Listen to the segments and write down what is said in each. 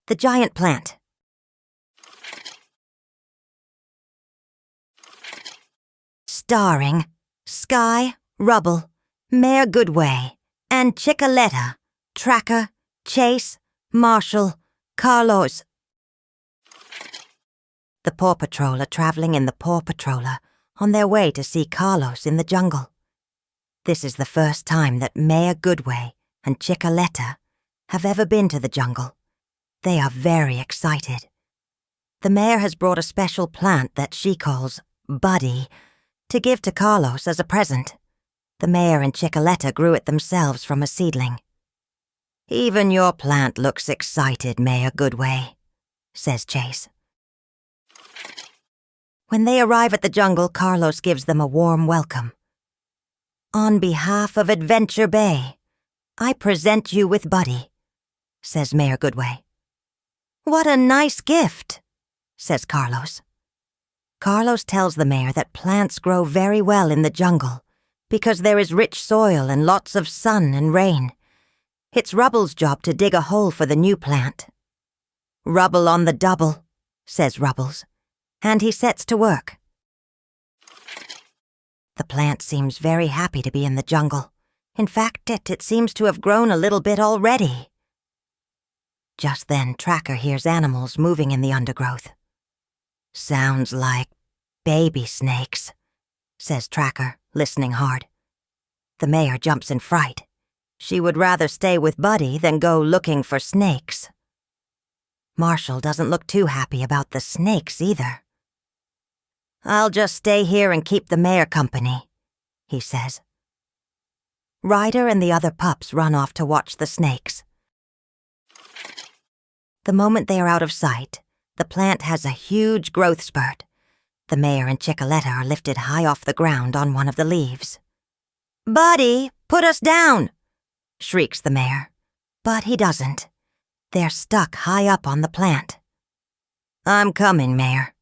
The Giant Plant. Starring Sky, Rubble, Mayor Goodway, and Chickaletta, Tracker, Chase, Marshall, Carlos. The Paw Patrol are traveling in the Paw Patroller on their way to see Carlos in the jungle. This is the first time that Mayor Goodway and Chickaletta have ever been to the jungle. They are very excited. The mayor has brought a special plant that she calls Buddy to give to Carlos as a present. The mayor and Chickaletta grew it themselves from a seedling. "Even your plant looks excited, Mayor Goodway," says Chase. When they arrive at the jungle, Carlos gives them a warm welcome. "On behalf of Adventure Bay, I present you with Buddy," says Mayor Goodway. "What a nice gift," says Carlos. Carlos tells the mayor that plants grow very well in the jungle because there is rich soil and lots of sun and rain. It's Rubble's job to dig a hole for the new plant. "Rubble on the double," says Rubbles, and he sets to work. The plant seems very happy to be in the jungle. In fact, it seems to have grown a little bit already. Just then, Tracker hears animals moving in the undergrowth. "Sounds like baby snakes," says Tracker, listening hard. The mayor jumps in fright. She would rather stay with Buddy than go looking for snakes. Marshall doesn't look too happy about the snakes either. "I'll just stay here and keep the mayor company," he says. Ryder and the other pups run off to watch the snakes. The moment they are out of sight, the plant has a huge growth spurt. The mayor and Chickaletta are lifted high off the ground on one of the leaves. "Buddy, put us down!" shrieks the mayor. But he doesn't. They're stuck high up on the plant. "I'm coming, Mayor,"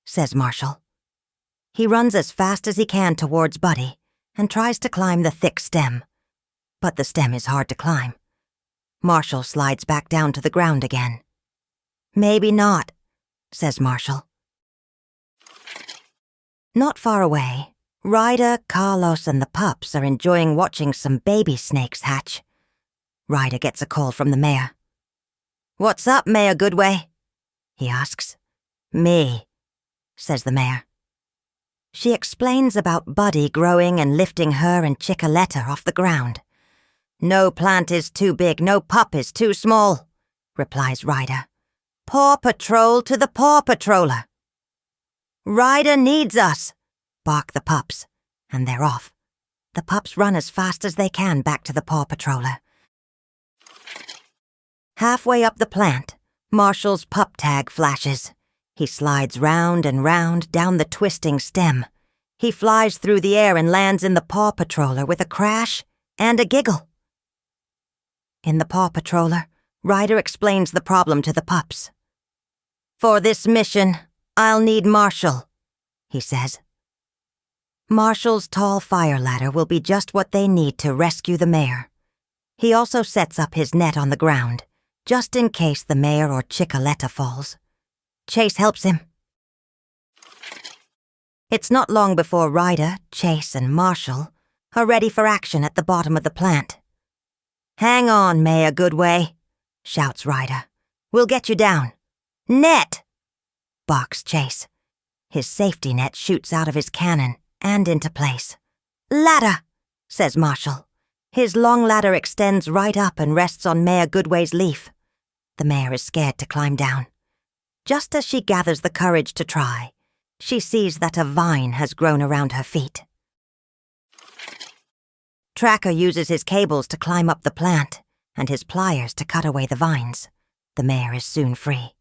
says Marshall. He runs as fast as he can towards Buddy and tries to climb the thick stem. But the stem is hard to climb. Marshall slides back down to the ground again. "Maybe not," says Marshall. Not far away, Ryder, Carlos, and the pups are enjoying watching some baby snakes hatch. Ryder gets a call from the mayor. "What's up, Mayor Goodway?" he asks. "Me," says the mayor. She explains about Buddy growing and lifting her and Chickaletta off the ground. "No plant is too big, no pup is too small," replies Ryder. "Paw Patrol to the Paw Patroller." "Ryder needs us," bark the pups, and they're off. The pups run as fast as they can back to the Paw Patroller. Halfway up the plant, Marshall's pup tag flashes. He slides round and round down the twisting stem. He flies through the air and lands in the Paw Patroller with a crash and a giggle. In the Paw Patroller, Ryder explains the problem to the pups. "For this mission, I'll need Marshall," he says. Marshall's tall fire ladder will be just what they need to rescue the mayor. He also sets up his net on the ground, just in case the mayor or Chickaletta falls. Chase helps him. It's not long before Ryder, Chase, and Marshall are ready for action at the bottom of the plant. "Hang on, Mayor Goodway," shouts Ryder. "We'll get you down." "Net!" barks Chase. His safety net shoots out of his cannon and into place. "Ladder!" says Marshall. His long ladder extends right up and rests on Mayor Goodway's leaf. The mayor is scared to climb down. Just as she gathers the courage to try, she sees that a vine has grown around her feet. Tracker uses his cables to climb up the plant and his pliers to cut away the vines. The mayor is soon free.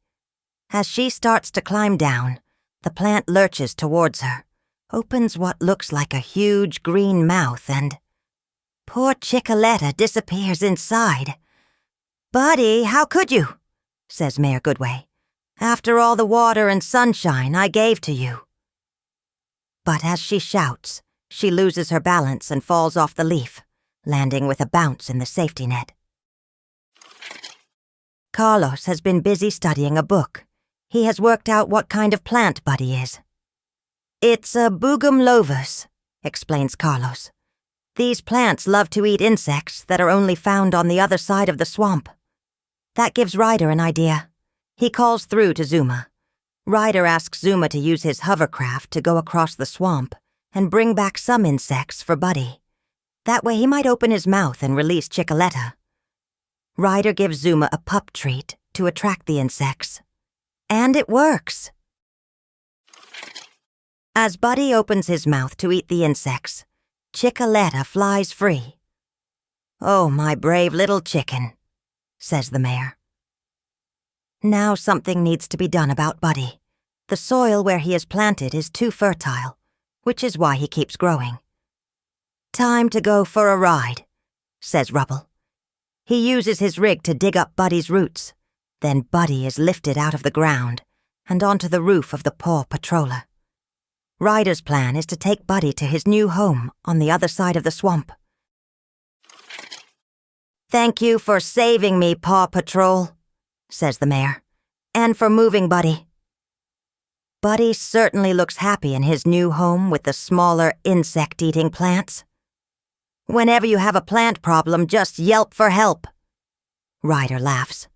As she starts to climb down, the plant lurches towards her, opens what looks like a huge green mouth, and poor Chickaletta disappears inside. "Buddy, how could you?" says Mayor Goodway. "After all the water and sunshine I gave to you." But as she shouts, she loses her balance and falls off the leaf, landing with a bounce in the safety net. Carlos has been busy studying a book. He has worked out what kind of plant Buddy is. It's a bugumlovus, explains Carlos. These plants love to eat insects that are only found on the other side of the swamp. That gives Ryder an idea. He calls through to Zuma. Ryder asks Zuma to use his hovercraft to go across the swamp and bring back some insects for Buddy. That way he might open his mouth and release Chicoletta. Ryder gives Zuma a pup treat to attract the insects. And it works. As Buddy opens his mouth to eat the insects, Chicoletta flies free. "Oh, my brave little chicken," says the mayor. Now something needs to be done about Buddy. The soil where he is planted is too fertile, which is why he keeps growing. "Time to go for a ride," says Rubble. He uses his rig to dig up Buddy's roots. Then Buddy is lifted out of the ground and onto the roof of the PAW Patroller. Ryder's plan is to take Buddy to his new home on the other side of the swamp. "Thank you for saving me, PAW Patrol," says the mayor, "and for moving Buddy." Buddy certainly looks happy in his new home with the smaller insect-eating plants. "Whenever you have a plant problem, just yelp for help." Ryder laughs.